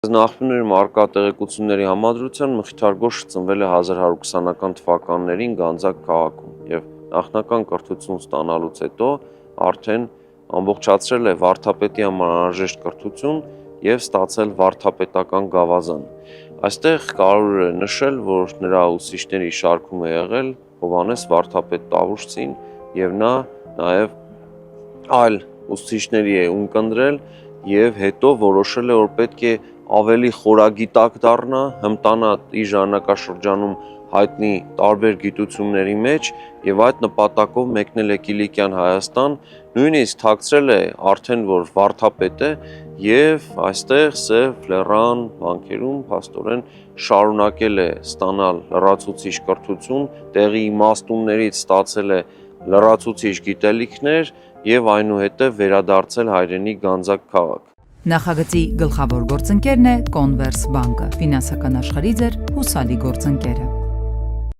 Նախնիների մարկա տեղեկությունների համադրության Մխիթար-Գոշը ծնվել է 1120-ական թվականներին Գանձակ քաղաքում եւ նախնական կրթություն ստանալուց հետո արդեն ամբողջացրել է վարդապետի համար անհրաժեշտ կրթություն եւ ստացել վարդապետական գավազան։ Այստեղ կարելի է նշել, որ նրա ուսուցիչների շարքում է եղել Հովհաննես վարդապետ Տավուշցին եւ նա նաեւ այլ ուսուցիչների է ունկնդրել եւ հետո որոշել է, որ պետք է ավելի խորագիտակ դառնա, հմտանա իր ժամանակաշրջանում հայտնի տարբեր գիտությունների մեջ եւ այդ նպատակով մեկնել է Կիլիկյան Հայաստան, նույնիսկ թաքցրել է արդեն որ վարդապետ է եւ այստեղ Սև Լեռան վանքերում փաստորեն շարունակել է ստանալ լրացուցիչ կրթություն, տեղի իմաստուններից ստացել է լրացուցիչ գիտելիքներ եւ այնուհետեւ վերադարձել հայրենի Գանձակ քաղաք։ Նախագծի գլխավոր գործընկերն է Կոնվերս բանկը, ֆինանսական աշխարհի ձեր հուսալի գործընկերը։